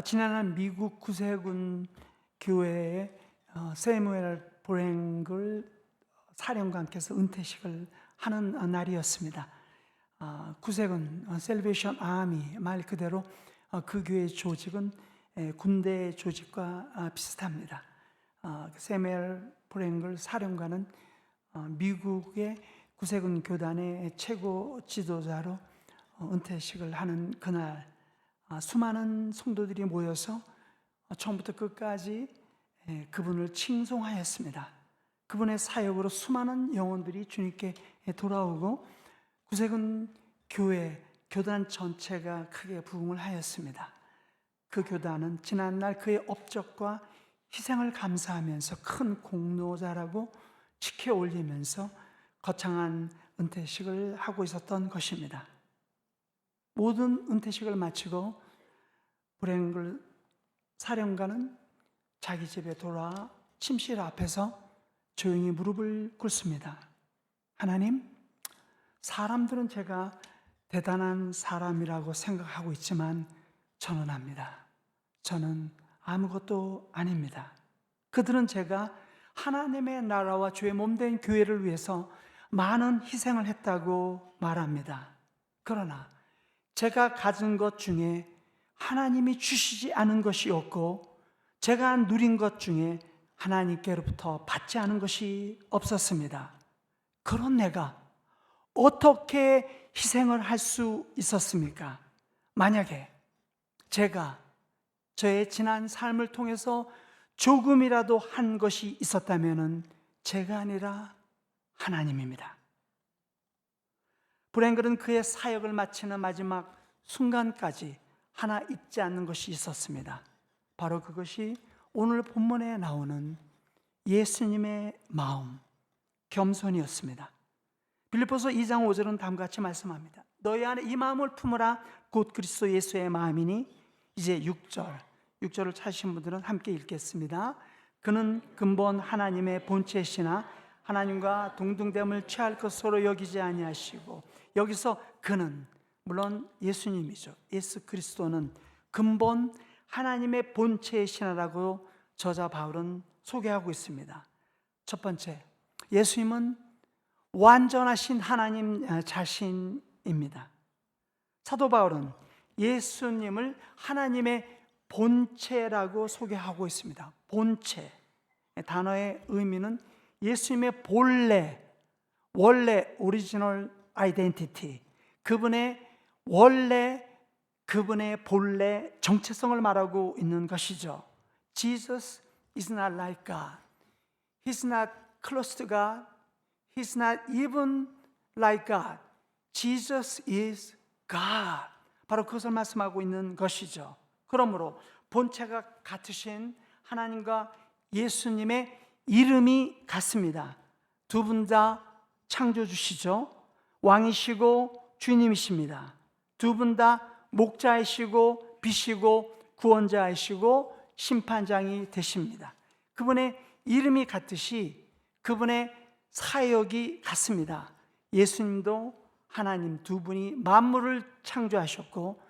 지난해 미국 구세군 교회에 세무엘 보랭글 사령관께서 은퇴식을 하는 날이었습니다. 구세군 셀베이션 아미, 말 그대로 그 교회의 조직은 군대 조직과 비슷합니다. 세무엘 보랭글 사령관은 미국의 구세군 교단의 최고 지도자로 은퇴식을 하는 그날, 수많은 성도들이 모여서 처음부터 끝까지 그분을 칭송하였습니다. 그분의 사역으로 수많은 영혼들이 주님께 돌아오고 구세군 교회, 교단 전체가 크게 부흥을 하였습니다. 그 교단은 지난날 그의 업적과 희생을 감사하면서 큰 공로자라고 지켜 올리면서 거창한 은퇴식을 하고 있었던 것입니다. 모든 은퇴식을 마치고 보랭글 사령관은 자기 집에 돌아와 침실 앞에서 조용히 무릎을 꿇습니다. 하나님, 사람들은 제가 대단한 사람이라고 생각하고 있지만 저는 압니다. 저는 아무것도 아닙니다. 그들은 제가 하나님의 나라와 주의 몸된 교회를 위해서 많은 희생을 했다고 말합니다. 그러나 제가 가진 것 중에 하나님이 주시지 않은 것이 없고 제가 누린 것 중에 하나님께로부터 받지 않은 것이 없었습니다. 그런 내가 어떻게 희생을 할 수 있었습니까? 만약에 제가 저의 지난 삶을 통해서 조금이라도 한 것이 있었다면 제가 아니라 하나님입니다. 보랭글은 그의 사역을 마치는 마지막 순간까지 하나 잊지 않는 것이 있었습니다. 바로 그것이 오늘 본문에 나오는 예수님의 마음, 겸손이었습니다. 빌립보서 2장 5절은 다음과 같이 말씀합니다. 너희 안에 이 마음을 품으라 곧 그리스도 예수의 마음이니. 이제 6절을 찾으신 분들은 함께 읽겠습니다. 그는 근본 하나님의 본체시나 하나님과 동등됨을 취할 것으로 여기지 아니하시고, 여기서 그는 물론 예수님이죠. 예수 그리스도는 근본 하나님의 본체이시라고 저자 바울은 소개하고 있습니다. 첫 번째, 예수님은 완전하신 하나님 자신입니다. 사도 바울은 예수님을 하나님의 본체라고 소개하고 있습니다. 본체, 단어의 의미는 예수님의 본래, 원래, 오리지널 아이덴티티, 그분의 원래, 그분의 본래 정체성을 말하고 있는 것이죠. Jesus is not like God. He's not close to God. He's not even like God. Jesus is God. 바로 그것을 말씀하고 있는 것이죠. 그러므로 본체가 같으신 하나님과 예수님의 이름이 같습니다. 두 분 다 창조주시죠. 왕이시고 주님이십니다. 두 분 다 목자이시고 비시고 구원자이시고 심판장이 되십니다. 그분의 이름이 같듯이 그분의 사역이 같습니다. 예수님도 하나님 두 분이 만물을 창조하셨고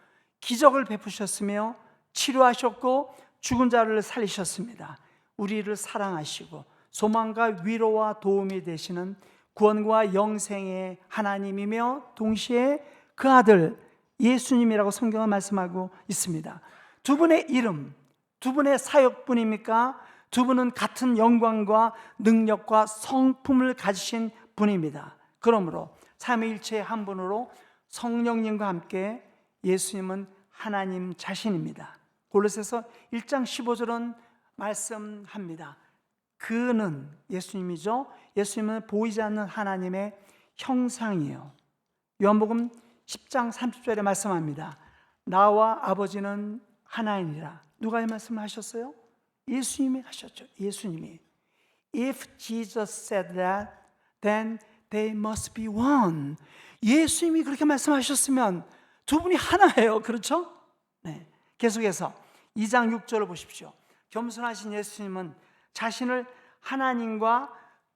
기적을 베푸셨으며 치료하셨고 죽은 자를 살리셨습니다. 우리를 사랑하시고 소망과 위로와 도움이 되시는 구원과 영생의 하나님이며 동시에 그 아들 예수님이라고 성경은 말씀하고 있습니다. 두 분의 이름, 두 분의 사역뿐입니까? 두 분은 같은 영광과 능력과 성품을 가지신 분입니다. 그러므로 삼위일체의 한 분으로 성령님과 함께 예수님은 하나님 자신입니다. 골로새서 1장 15절은 말씀합니다. 그는, 예수님이죠. 예수님은 보이지 않는 하나님의 형상이에요. 요한복음 10장 30절에 말씀합니다. 나와 아버지는 하나이니라. 누가 이 말씀을 하셨어요? 예수님이 하셨죠. 예수님이. If Jesus said that, then they must be one. 예수님이 그렇게 말씀하셨으면 두 분이 하나예요. 그렇죠? 네. 계속해서 2장 6절을 보십시오. 겸손하신 예수님은 자신을 하나님과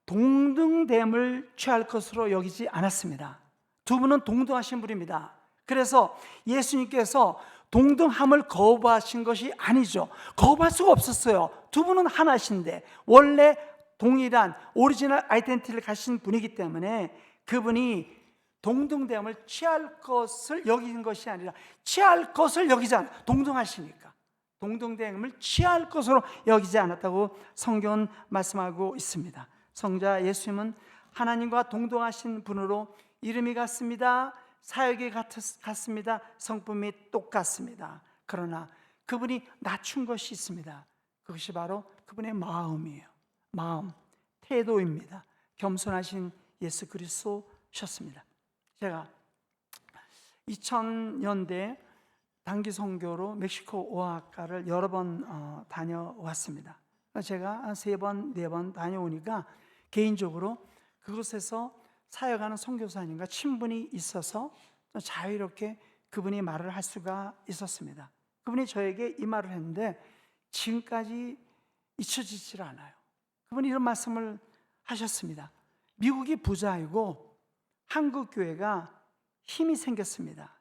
동등됨을 취할 것으로 여기지 않았습니다. 두 분은 동등하신 분입니다. 그래서 예수님께서 동등함을 거부하신 것이 아니죠. 거부할 수가 없었어요. 두 분은 하나신데 원래 동일한 오리지널 아이덴티티를 가진 분이기 때문에 그분이 동등됨을 취할 것을 여기는 것이 아니라 취할 것을 여기지 않아. 동등하시니까 동등됨을 취할 것으로 여기지 않았다고 성경은 말씀하고 있습니다. 성자 예수님은 하나님과 동등하신 분으로 이름이 같습니다, 사역이 같습니다, 성품이 똑같습니다. 그러나 그분이 낮춘 것이 있습니다. 그것이 바로 그분의 마음이에요. 마음, 태도입니다. 겸손하신 예수 그리스도셨습니다. 제가 2000년대 단기 선교로 멕시코 오아하카를 여러 번 다녀왔습니다. 제가 3번, 4번 다녀오니까 개인적으로 그곳에서 사역하는 선교사님과 친분이 있어서 자유롭게 그분이 말을 할 수가 있었습니다. 그분이 저에게 이 말을 했는데 지금까지 잊혀지질 않아요. 그분이 이런 말씀을 하셨습니다. 미국이 부자이고 한국 교회가 힘이 생겼습니다.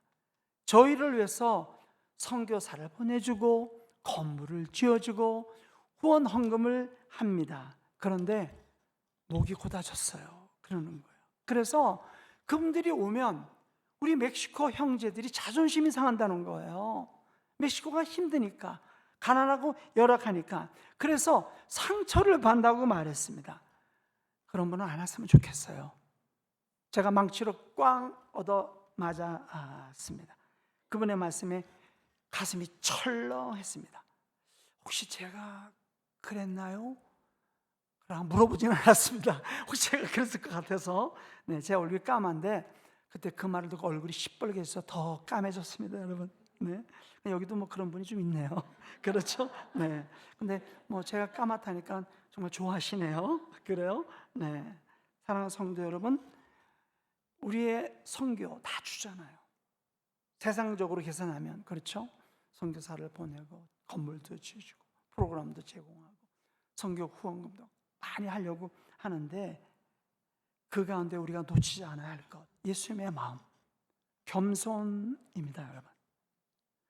저희를 위해서 선교사를 보내주고 건물을 지어주고 후원 헌금을 합니다. 그런데 목이 곧아졌어요. 그러는 거예요. 그래서 그분들이 오면 우리 멕시코 형제들이 자존심이 상한다는 거예요. 멕시코가 힘드니까, 가난하고 열악하니까. 그래서 상처를 받는다고 말했습니다. 그런 분은 안 왔으면 좋겠어요. 제가 망치로 꽝 얻어 맞았습니다. 그분의 말씀에 가슴이 철렁했습니다. 혹시 제가 그랬나요? 라고 물어보지는 않았습니다. 혹시 제가 그랬을 것 같아서. 제 얼굴이 까만데 그때 그 말을 듣고 얼굴이 시뻘게 해서 더 까매졌습니다, 여러분. 여기도 뭐 그런 분이 좀 있네요. 그렇죠? 근데 뭐 제가 까맣다니까 정말 좋아하시네요. 그래요? 사랑하는 성도 여러분, 우리의 선교 다 주잖아요. 세상적으로 계산하면, 그렇죠? 선교사를 보내고 건물도 지어주고 프로그램도 제공하고 선교 후원금도 많이 하려고 하는데 그 가운데 우리가 놓치지 않아야 할 것, 예수님의 마음, 겸손입니다. 여러분,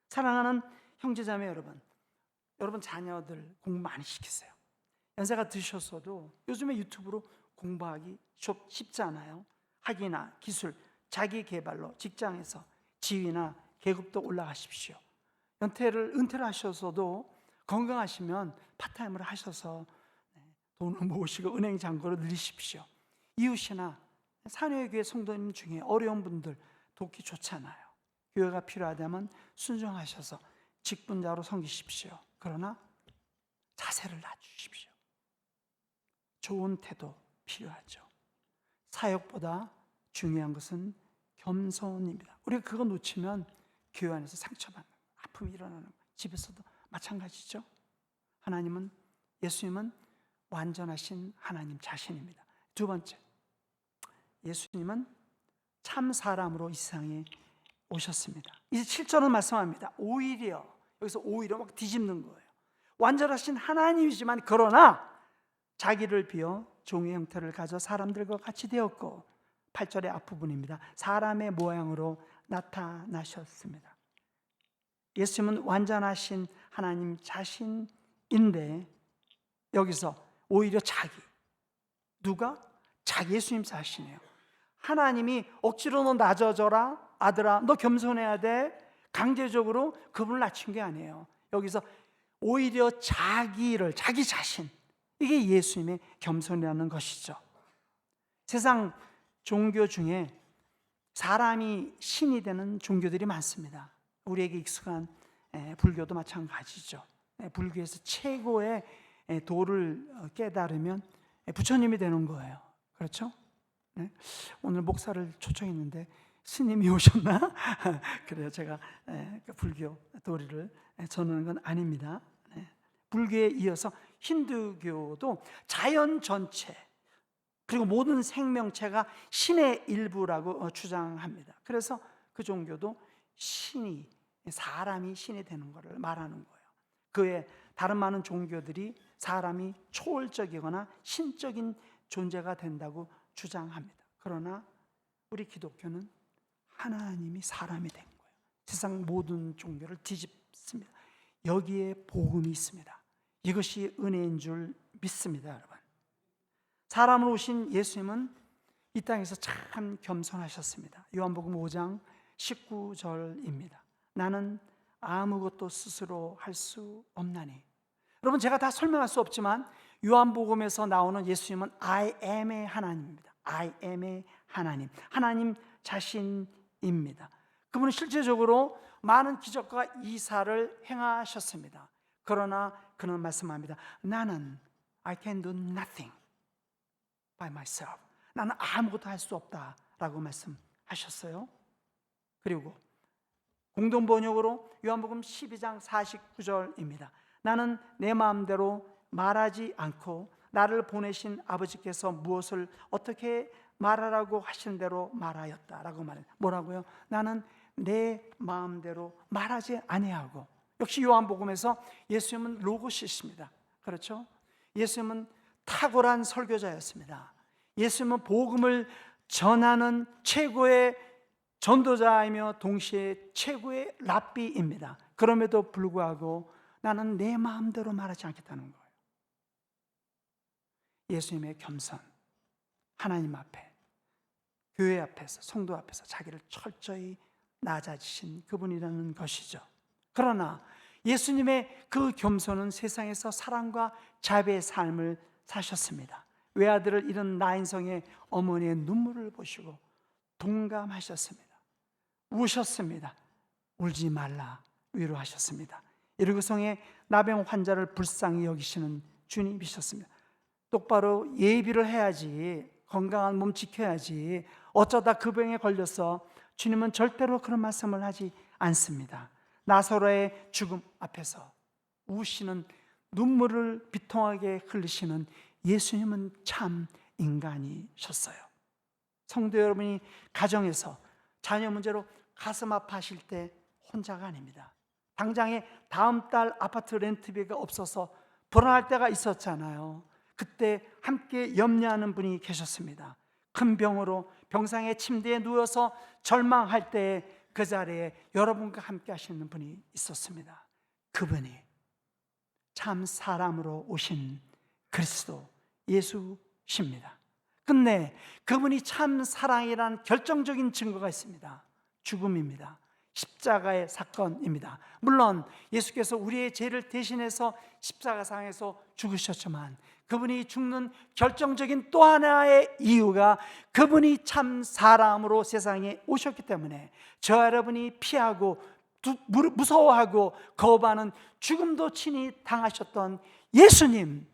사랑하는 형제자매 여러분 자녀들 공부 많이 시키세요. 연세가 드셨어도 요즘에 유튜브로 공부하기 쉽지 않아요. 학위나 기술, 자기 개발로 직장에서 지위나 계급도 올라가십시오. 은퇴를 하셔서도 건강하시면 파트타임을 하셔서 돈을 모으시고 은행 잔고를 늘리십시오. 이웃이나 사내교회 성도님 중에 어려운 분들 돕기 좋잖아요. 교회가 필요하다면 순종하셔서 직분자로 섬기십시오. 그러나 자세를 낮추십시오. 좋은 태도 필요하죠. 사역보다 중요한 것은 겸손입니다. 우리가 그거 놓치면 교회 안에서 상처받는, 아픔이 일어나는, 집에서도 마찬가지죠. 예수님은 완전하신 하나님 자신입니다. 두 번째, 예수님은 참 사람으로 이 세상에 오셨습니다. 이제 7절은 말씀합니다. 오히려, 여기서 오히려 막 뒤집는 거예요. 완전하신 하나님이지만 그러나 자기를 비워 종의 형태를 가져 사람들과 같이 되었고, 8절의 앞부분입니다. 사람의 모양으로 나타나셨습니다. 예수님은 완전하신 하나님 자신인데 여기서 오히려 누가? 예수님 자신이에요. 하나님이 억지로 너 낮아져라, 아들아 너 겸손해야 돼, 강제적으로 그분을 낮춘 게 아니에요. 여기서 오히려 자기 자신, 이게 예수님의 겸손이라는 것이죠. 세상 종교 중에 사람이 신이 되는 종교들이 많습니다. 우리에게 익숙한 불교도 마찬가지죠. 불교에서 최고의 도를 깨달으면 부처님이 되는 거예요. 그렇죠? 오늘 목사를 초청했는데 스님이 오셨나? 그래요. 제가 불교 도리를 전하는 건 아닙니다. 불교에 이어서 힌두교도 자연 전체 그리고 모든 생명체가 신의 일부라고 주장합니다. 그래서 그 종교도 사람이 신이 되는 것을 말하는 거예요. 그 외에 다른 많은 종교들이 사람이 초월적이거나 신적인 존재가 된다고 주장합니다. 그러나 우리 기독교는 하나님이 사람이 된 거예요. 세상 모든 종교를 뒤집습니다. 여기에 복음이 있습니다. 이것이 은혜인 줄 믿습니다, 여러분. 사람으로 오신 예수님은 이 땅에서 참 겸손하셨습니다. 요한복음 5장 19절입니다. 나는 아무것도 스스로 할 수 없나니. 여러분, 제가 다 설명할 수 없지만 요한복음에서 나오는 예수님은 I am의 하나님입니다. I am의 하나님, 하나님 자신입니다. 그분은 실제적으로 많은 기적과 이사를 행하셨습니다. 그러나 그는 말씀합니다. 나는 I can do nothing by myself. 나는 아무것도 할 수 없다라고 말씀하셨어요. 그리고 공동번역으로 요한복음 12장 49절입니다. 나는 내 마음대로 말하지 않고 나를 보내신 아버지께서 무엇을 어떻게 말하라고 하신 대로 말하였다라고 말해요. 뭐라고요? 나는 내 마음대로 말하지 아니하고. 역시 요한복음에서 예수님은 로고시십니다. 그렇죠? 예수님은 탁월한 설교자였습니다. 예수님은 복음을 전하는 최고의 전도자이며 동시에 최고의 랍비입니다. 그럼에도 불구하고 나는 내 마음대로 말하지 않겠다는 거예요. 예수님의 겸손, 하나님 앞에, 교회 앞에서, 성도 앞에서 자기를 철저히 낮아지신 그분이라는 것이죠. 그러나 예수님의 그 겸손은 세상에서 사랑과 자비의 삶을 사셨습니다. 외아들을 잃은 나인성의 어머니의 눈물을 보시고 동감하셨습니다. 우셨습니다. 울지 말라 위로하셨습니다. 이르고성의 나병 환자를 불쌍히 여기시는 주님이셨습니다. 똑바로 예비를 해야지, 건강한 몸 지켜야지, 어쩌다 그 병에 걸려서 주님은 절대로 그런 말씀을 하지 않습니다. 나사로의 죽음 앞에서 우시는, 눈물을 비통하게 흘리시는 예수님은 참 인간이셨어요. 성도 여러분이 가정에서 자녀 문제로 가슴 아파하실 때 혼자가 아닙니다. 당장에 다음 달 아파트 렌트비가 없어서 불안할 때가 있었잖아요. 그때 함께 염려하는 분이 계셨습니다. 큰 병으로 병상의 침대에 누워서 절망할 때 그 자리에 여러분과 함께 하시는 분이 있었습니다. 그분이 참 사람으로 오신 그리스도 예수십니다. 근데 그분이 참 사랑이란 결정적인 증거가 있습니다. 죽음입니다. 십자가의 사건입니다. 물론 예수께서 우리의 죄를 대신해서 십자가상에서 죽으셨지만 그분이 죽는 결정적인 또 하나의 이유가 그분이 참 사람으로 세상에 오셨기 때문에 저 여러분이 피하고 무서워하고 거부하는 죽음도 친히 당하셨던 예수님,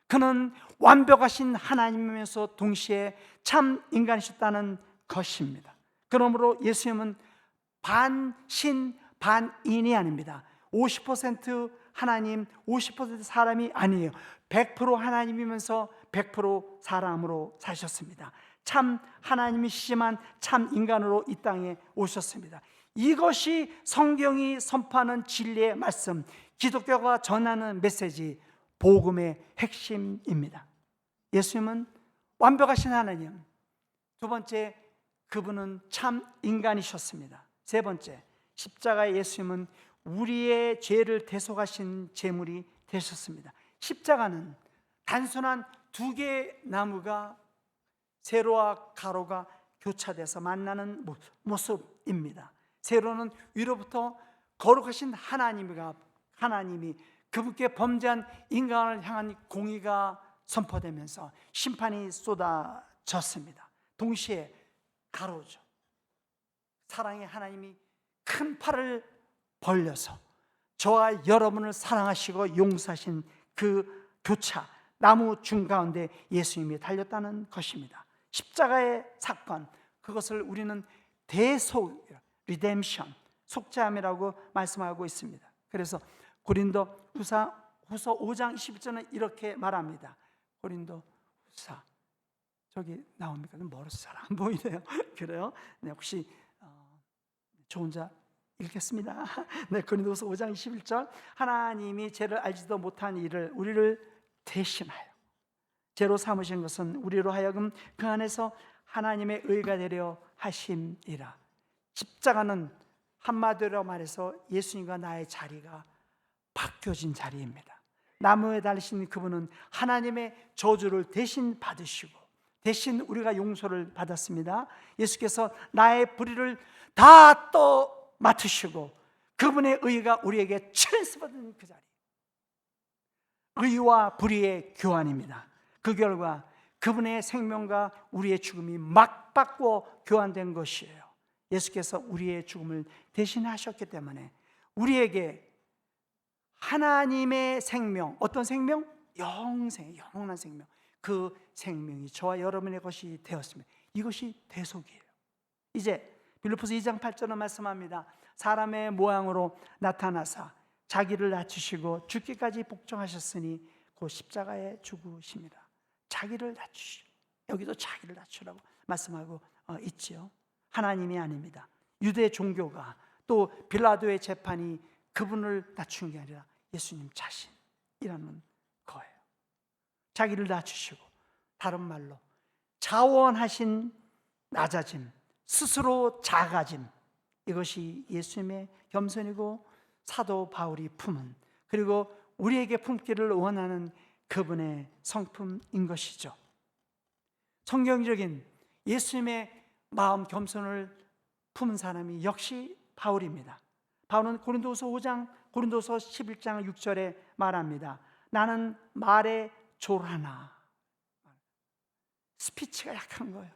그는 완벽하신 하나님이면서 동시에 참 인간이셨다는 것입니다. 그러므로 예수님은 반신 반인이 아닙니다. 50% 하나님, 50% 사람이 아니에요. 100% 하나님이면서 100% 사람으로 사셨습니다. 참 하나님이시지만 참 인간으로 이 땅에 오셨습니다. 이것이 성경이 선포하는 진리의 말씀, 기독교가 전하는 메시지, 복음의 핵심입니다. 예수님은 완벽하신 하나님, 두 번째, 그분은 참 인간이셨습니다. 세 번째, 십자가의 예수님은 우리의 죄를 대속하신 제물이 되셨습니다. 십자가는 단순한 두 개의 나무가 세로와 가로가 교차돼서 만나는 모습입니다. 세로는 위로부터 거룩하신 하나님이 그분께 범죄한 인간을 향한 공의가 선포되면서 심판이 쏟아졌습니다. 동시에 가로죠. 사랑의 하나님이 큰 팔을 벌려서 저와 여러분을 사랑하시고 용서하신 그 교차, 나무 중가운데 예수님이 달렸다는 것입니다. 십자가의 사건, 그것을 우리는 대속, 리뎀션, 속죄함이라고 말씀하고 있습니다. 그래서 고린도 후서 5장 21절은 이렇게 말합니다. 고린도 후서, 저기 나옵니까? 멀어서 잘 안 보이네요. 그래요? 네, 혹시 저 혼자 읽겠습니다. 네, 고린도후서 5장 21절, 하나님이 죄를 알지도 못한 일을 우리를 대신하여 죄로 삼으신 것은 우리로 하여금 그 안에서 하나님의 의가 되려 하심이라. 십자가는 한마디로 말해서 예수님과 나의 자리가 바뀌어진 자리입니다. 나무에 달리신 그분은 하나님의 저주를 대신 받으시고 대신 우리가 용서를 받았습니다. 예수께서 나의 불의를 다 또 맡으시고 그분의 의가 우리에게 트랜스퍼된 그 자리, 의와 불의의 교환입니다. 그 결과 그분의 생명과 우리의 죽음이 막 바꿔 교환된 것이에요. 예수께서 우리의 죽음을 대신하셨기 때문에 우리에게 하나님의 생명, 어떤 생명? 영생, 영원한 생명. 그 생명이 저와 여러분의 것이 되었습니다. 이것이 대속이에요. 이제 빌립보서 2장 8절은 말씀합니다. 사람의 모양으로 나타나사 자기를 낮추시고 죽기까지 복종하셨으니 그 십자가에 죽으십니다. 자기를 낮추시고, 여기도 자기를 낮추라고 말씀하고 있지요. 하나님이 아닙니다. 유대 종교가 또 빌라도의 재판이 그분을 낮춘 게 아니라 예수님 자신이라는 거예요. 자기를 낮추시고, 다른 말로 자원하신 낮아짐, 스스로 작아짐, 이것이 예수님의 겸손이고 사도 바울이 품은, 그리고 우리에게 품기를 원하는 그분의 성품인 것이죠. 성경적인 예수님의 마음 겸손을 품은 사람이 역시 바울입니다. 바울은 고린도서 5장, 고린도서 11장 6절에 말합니다. 나는 말에 졸하나. 스피치가 약한 거예요.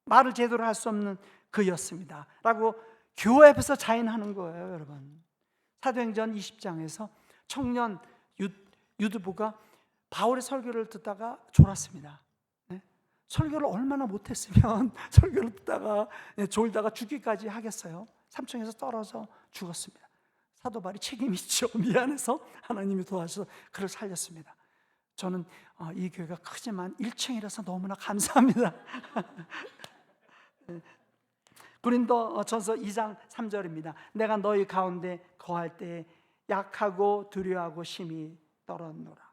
말을 제대로 할 수 없는 그였습니다 라고 교회 앞에서 자인하는 거예요. 여러분, 사도행전 20장에서 청년 유두부가 바울의 설교를 듣다가 졸았습니다. 네? 설교를 얼마나 못했으면 설교를 듣다가 졸다가 죽기까지 하겠어요. 삼층에서 떨어져 죽었습니다. 사도 바울이 책임이 있죠. 미안해서 하나님이 도와주셔서 그를 살렸습니다. 저는 이 교회가 크지만 1층이라서 너무나 감사합니다. 고린도전서 2장 3절입니다. 내가 너희 가운데 거할 때 약하고 두려워하고 심히 떨었노라.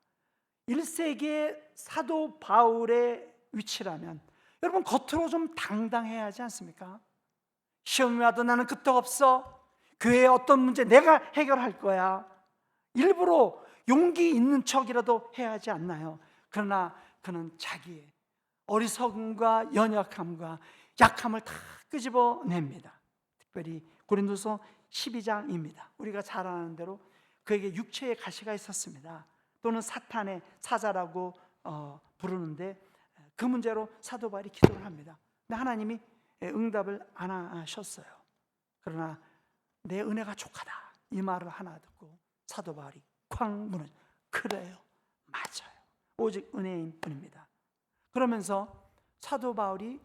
1세기의 사도 바울의 위치라면 여러분 겉으로 좀 당당해야 하지 않습니까? 시험이 와도 나는 끄떡없어. 교회의 어떤 문제 내가 해결할 거야. 일부러 용기 있는 척이라도 해야 하지 않나요? 그러나 그는 자기의 어리석음과 연약함과 약함을 다 끄집어냅니다. 특별히 고린도서 12장입니다. 우리가 잘 아는 대로 그에게 육체의 가시가 있었습니다. 또는 사탄의 사자라고 부르는데 그 문제로 사도 바울이 기도를 합니다. 근데 하나님이 응답을 안 하셨어요. 그러나 내 은혜가 족하다 이 말을 하나 듣고 사도 바울이 쾅 무너져. 그래요, 맞아요, 오직 은혜인 뿐입니다. 그러면서 사도 바울이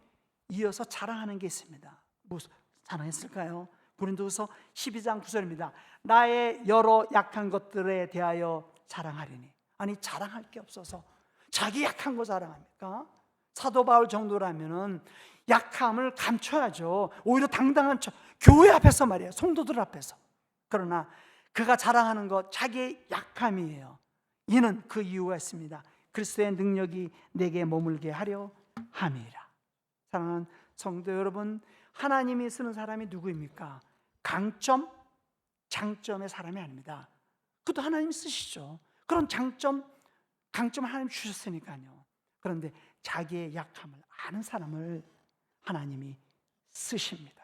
이어서 자랑하는 게 있습니다. 무슨 자랑했을까요? 고린도서 12장 9절입니다. 나의 여러 약한 것들에 대하여 자랑하리니. 아니, 자랑할 게 없어서 자기 약한 거 자랑합니까? 사도 바울 정도라면은 약함을 감춰야죠. 오히려 당당한 척, 교회 앞에서 말이에요, 성도들 앞에서. 그러나 그가 자랑하는 것 자기의 약함이에요. 이는 그 이유가 있습니다. 그리스도의 능력이 내게 머물게 하려 함이라. 사랑하는 성도 여러분, 하나님이 쓰는 사람이 누구입니까? 강점, 장점의 사람이 아닙니다. 그것도 하나님이 쓰시죠. 그런 장점, 강점을 하나님 주셨으니까요. 그런데 자기의 약함을 아는 사람을 하나님이 쓰십니다.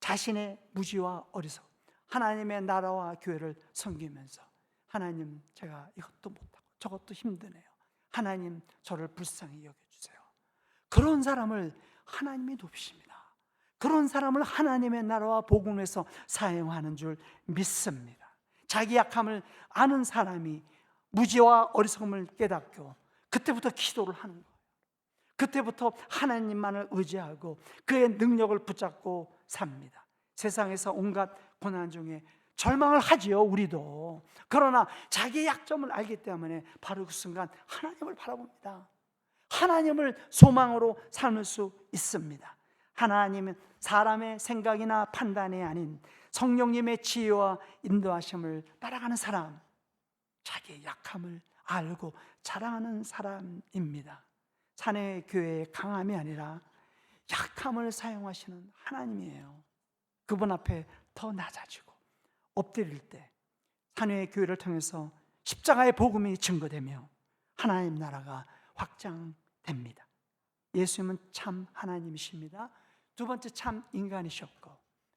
자신의 무지와 어리석음, 하나님의 나라와 교회를 섬기면서 하나님, 제가 이것도 못하고 저것도 힘드네요. 하나님, 저를 불쌍히 여겨주세요. 그런 사람을 하나님이 돕십니다. 그런 사람을 하나님의 나라와 복음에서 사용하는 줄 믿습니다. 자기 약함을 아는 사람이 무지와 어리석음을 깨닫고 그때부터 기도를 하는 거예요. 그때부터 하나님만을 의지하고 그의 능력을 붙잡고 삽니다. 세상에서 온갖 고난 중에 절망을 하지요, 우리도. 그러나 자기의 약점을 알기 때문에 바로 그 순간 하나님을 바라봅니다. 하나님을 소망으로 삼을 수 있습니다. 하나님은 사람의 생각이나 판단이 아닌 성령님의 지혜와 인도하심을 따라가는 사람, 자기의 약함을 알고 자랑하는 사람입니다. 사내 교회의 강함이 아니라 약함을 사용하시는 하나님이에요. 그분 앞에 더 낮아지고 엎드릴 때 산회의 교회를 통해서 십자가의 복음이 증거되며 하나님 나라가 확장됩니다. 예수님은 참 하나님이십니다. 두 번째 참 인간이셨고,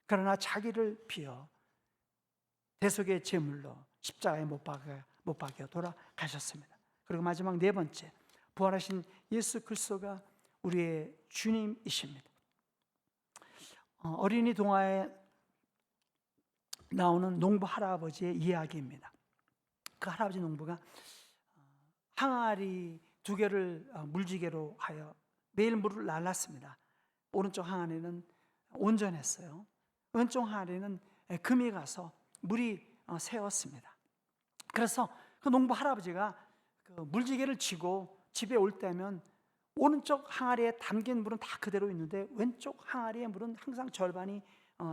그러나 자기를 비워 대속의 제물로 십자가에 못 박여 돌아가셨습니다. 그리고 마지막 네 번째, 부활하신 예수 그리스도가 우리의 주님이십니다. 어린이 동화에 나오는 농부 할아버지의 이야기입니다. 그 할아버지 농부가 항아리 두 개를 물지개로 하여 매일 물을 날랐습니다. 오른쪽 항아리는 온전했어요. 왼쪽 항아리는 금이 가서 물이 새었습니다. 그래서 그 농부 할아버지가 그 물지개를 쥐고 집에 올 때면 오른쪽 항아리에 담긴 물은 다 그대로 있는데 왼쪽 항아리의 물은 항상 절반이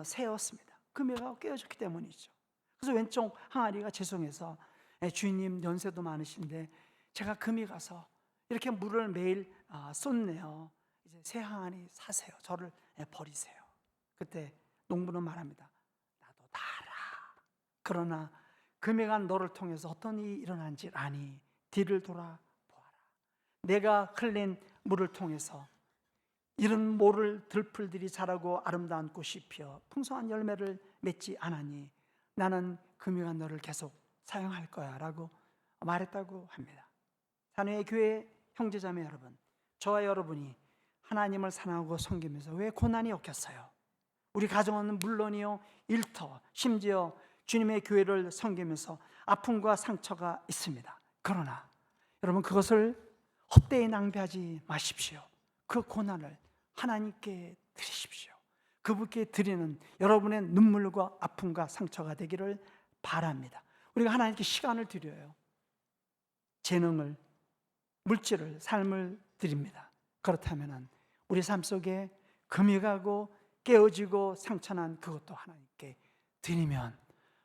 새었습니다. 금이가 깨어졌기 때문이죠. 그래서 왼쪽 항아리가 죄송해서 주인님 연세도 많으신데 제가 금이 가서 이렇게 물을 매일 쏟네요. 이제 새 항아리 사세요. 저를 버리세요. 그때 농부는 말합니다. 나도 다 알아. 그러나 금이 간 너를 통해서 어떤 일이 일어난지 아니. 뒤를 돌아보아라. 내가 흘린 물을 통해서 이런 모를 들풀들이 자라고 아름다운 꽃이 피어 풍성한 열매를 맺지 않았니? 나는 금이 간 너를 계속 사용할 거야 라고 말했다고 합니다. 산회의 교회 형제자매 여러분, 저와 여러분이 하나님을 사랑하고 섬기면서 왜 고난이 옥겠어요? 우리 가정은 물론이요, 일터, 심지어 주님의 교회를 섬기면서 아픔과 상처가 있습니다. 그러나 여러분, 그것을 헛되이 낭비하지 마십시오. 그 고난을 하나님께 드리십시오. 그분께 드리는 여러분의 눈물과 아픔과 상처가 되기를 바랍니다. 우리가 하나님께 시간을 드려요. 재능을, 물질을, 삶을 드립니다. 그렇다면 우리 삶 속에 금이 가고 깨어지고 상처난 그것도 하나님께 드리면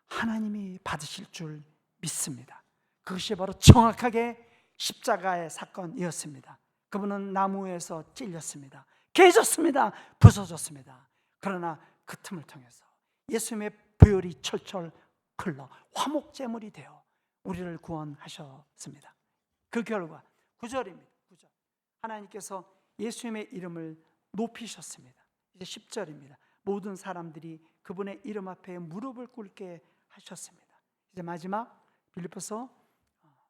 하나님이 받으실 줄 믿습니다. 그것이 바로 정확하게 십자가의 사건이었습니다. 그분은 나무에서 찔렸습니다. 깨졌습니다. 부서졌습니다. 그러나 그 틈을 통해서 예수님의 보혈이 철철 흘러 화목제물이 되어 우리를 구원하셨습니다. 그 결과 9절입니다. 9절. 하나님께서 예수님의 이름을 높이셨습니다. 이제 10절입니다. 모든 사람들이 그분의 이름 앞에 무릎을 꿇게 하셨습니다. 이제 마지막 빌립보서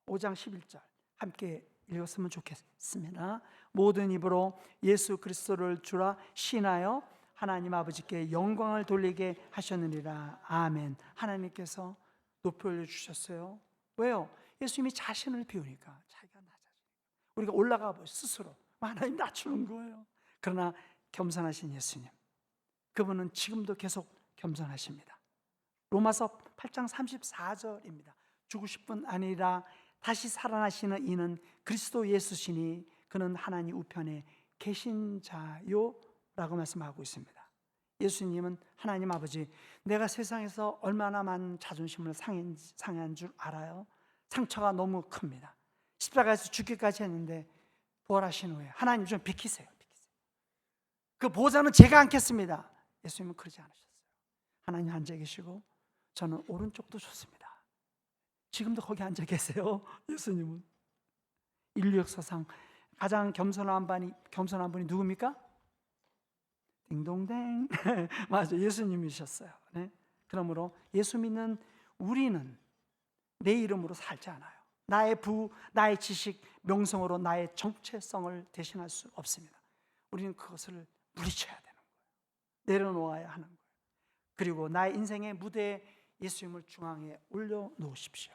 5장 11절 함께 읽었으면 좋겠습니다. 모든 입으로 예수 그리스도를 주라 신하여 하나님 아버지께 영광을 돌리게 하셨느니라. 아멘. 하나님께서 높이 올려주셨어요. 왜요? 예수님이 자신을 비우니까 자기가 낮아지니까 우리가 올라가 보죠. 스스로 하나님 낮추는 거예요. 그러나 겸손하신 예수님, 그분은 지금도 계속 겸손하십니다. 로마서 8장 34절입니다. 죽으실 뿐 아니라 다시 살아나시는 이는 그리스도 예수시니 그는 하나님 우편에 계신 자요 라고 말씀하고 있습니다. 예수님은 하나님 아버지, 내가 세상에서 얼마나 많은 자존심을 상한 줄 알아요? 상처가 너무 큽니다. 십자가에서 죽기까지 했는데 부활하신 후에 하나님 좀 비키세요. 그 보좌는 제가 앉겠습니다. 예수님은 그러지 않으셨어요. 하나님 앉아 계시고 저는 오른쪽도 좋습니다. 지금도 거기 앉아 계세요. 예수님은 인류 역사상 가장 겸손한 분이 누굽니까? 딩동댕. 맞아, 예수님이셨어요. 네? 그러므로 예수 믿는 우리는 내 이름으로 살지 않아요. 나의 지식, 명성으로 나의 정체성을 대신할 수 없습니다. 우리는 그것을 물리쳐야 되는 거예요. 내려놓아야 하는 거예요. 그리고 나의 인생의 무대에 예수님을 중앙에 올려놓으십시오.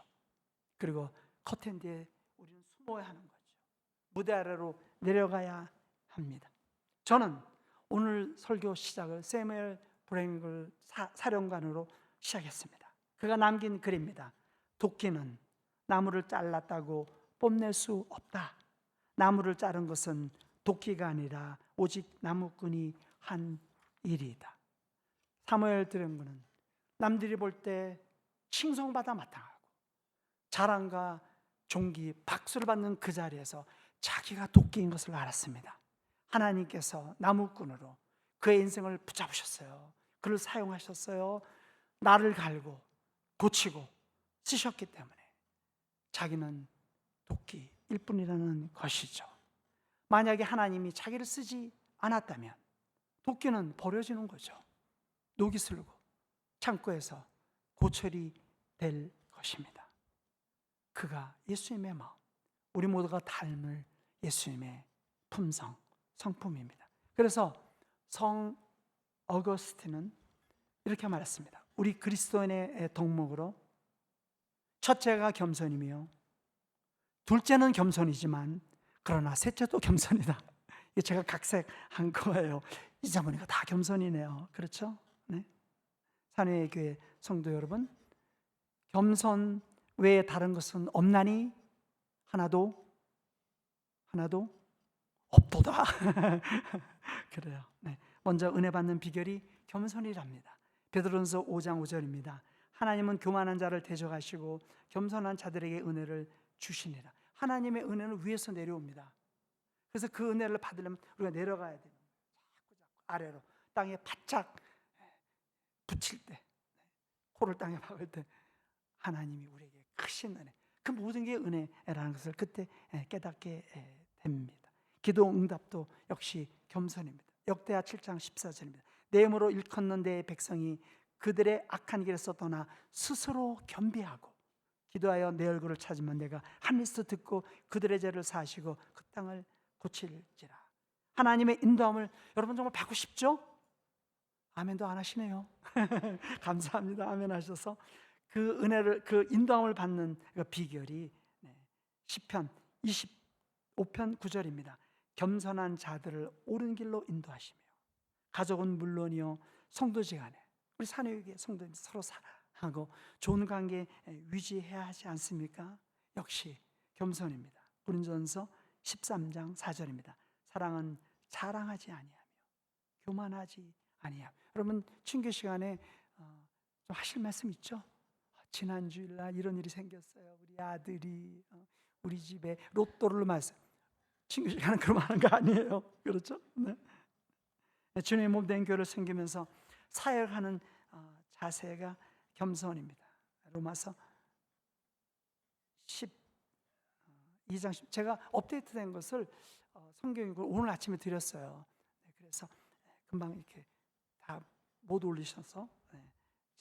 그리고 커튼 뒤에 우리는 숨어야 하는 거죠. 무대 아래로 내려가야 합니다. 저는 오늘 설교 시작을 세뮤엘 브레잉글 사령관으로 시작했습니다. 그가 남긴 글입니다. 도끼는 나무를 잘랐다고 뽐낼 수 없다. 나무를 자른 것은 도끼가 아니라 오직 나무꾼이 한 일이다. 사무엘 드랭거는 남들이 볼 때 칭송받아 마땅하고 자랑과 존귀, 박수를 받는 그 자리에서 자기가 도끼인 것을 알았습니다. 하나님께서 나무꾼으로 그의 인생을 붙잡으셨어요. 그를 사용하셨어요. 나를 갈고 고치고 쓰셨기 때문에 자기는 도끼일 뿐이라는 것이죠. 만약에 하나님이 자기를 쓰지 않았다면 도끼는 버려지는 거죠. 녹이 슬고 창고에서 고철이 될 것입니다. 그가 예수님의 마음, 우리 모두가 닮을 예수님의 품성, 성품입니다. 그래서 성 어거스틴은 이렇게 말했습니다. 우리 그리스도인의 덕목으로 첫째가 겸손이며 둘째는 겸손이지만 그러나 셋째도 겸손이다. 이게 제가 각색한 거예요. 이제 보니까 다 겸손이네요. 그렇죠? 네. 산회의 교회 성도 여러분, 겸손 외에 다른 것은 없나니 하나도 없도다. 그래요. 네. 먼저 은혜 받는 비결이 겸손이랍니다. 베드로전서 5장 5절입니다. 하나님은 교만한 자를 대적하시고 겸손한 자들에게 은혜를 주시니라. 하나님의 은혜는 위에서 내려옵니다. 그래서 그 은혜를 받으려면 우리가 내려가야 돼요. 자꾸 아래로 땅에 바짝 붙일 때, 코를 땅에 박을 때 하나님이 우리에게 크신 은혜, 그 모든 게 은혜라는 것을 그때 깨닫게 됩니다. 기도 응답도 역시 겸손입니다. 역대하 7장 14절입니다. 내 힘으로 일컫는 내 백성이 그들의 악한 길에서 떠나 스스로 겸비하고 기도하여 내 얼굴을 찾으면 내가 하늘에서 듣고 그들의 죄를 사하시고 그 땅을 고칠지라. 하나님의 인도함을 여러분 정말 받고 싶죠? 아멘도 안 하시네요. 감사합니다. 아멘 하셔서 그 은혜를, 그 인도함을 받는 그 비결이 시편 25편 9절입니다. 겸손한 자들을 옳은 길로 인도하시며 가족은 물론이요 성도지간에 우리 사내에게 성도님 서로 사랑하고 좋은 관계 유지해야 하지 않습니까? 역시 겸손입니다. 고린도전서 13장 4절입니다. 사랑은 자랑하지 아니하며 교만하지 아니하며. 여러분 친교 시간에 좀 하실 말씀 있죠? 지난 주일날 이런 일이 생겼어요. 우리 아들이 우리 집에 로또를 맞았어요. 친구 시간은 그럼 하는 거 아니에요. 그렇죠? 네. 주님의 몸 된 교회를 섬기면서 사역하는 자세가 겸손입니다. 로마서 12장 10, 제가 업데이트된 것을 성경을 오늘 아침에 드렸어요. 그래서 금방 이렇게 다 못 올리셔서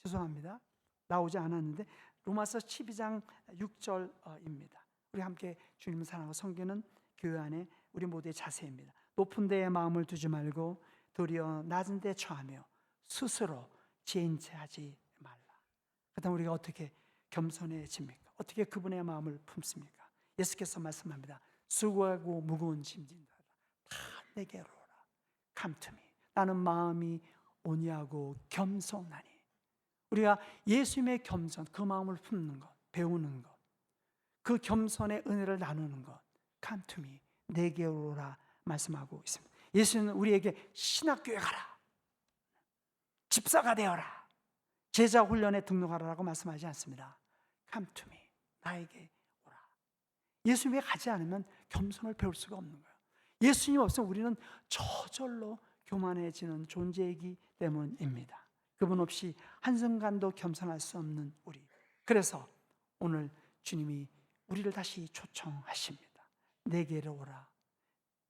죄송합니다. 나오지 않았는데 로마서 12장 6절입니다. 우리 함께 주님을 사랑하고 섬기는 교회 안에 우리 모두의 자세입니다. 높은 데에 마음을 두지 말고 도리어 낮은 데 처하며 스스로 지인체하지 말라. 그다음 우리가 어떻게 겸손해집니까? 어떻게 그분의 마음을 품습니까? 예수께서 말씀합니다. 수고하고 무거운 짐진 자라 다 내게로 오라. Come to me. 나는 마음이 온유하고 겸손하니. 우리가 예수님의 겸손, 그 마음을 품는 것, 배우는 것, 그 겸손의 은혜를 나누는 것, Come to me, 내게로 오라 말씀하고 있습니다. 예수는 우리에게 신학교에 가라, 집사가 되어라, 제자 훈련에 등록하라고 말씀하지 않습니다. Come to me, 나에게 오라. 예수님에 가지 않으면 겸손을 배울 수가 없는 거예요. 예수님 없으면 우리는 저절로 교만해지는 존재이기 때문입니다. 그분 없이 한순간도 겸손할 수 없는 우리. 그래서 오늘 주님이 우리를 다시 초청하십니다. 내게로 오라.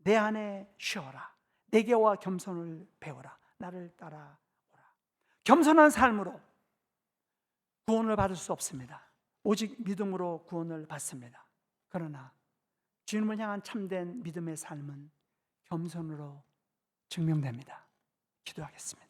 내 안에 쉬어라. 내게 와 겸손을 배워라. 나를 따라오라. 겸손한 삶으로 구원을 받을 수 없습니다. 오직 믿음으로 구원을 받습니다. 그러나 주님을 향한 참된 믿음의 삶은 겸손으로 증명됩니다. 기도하겠습니다.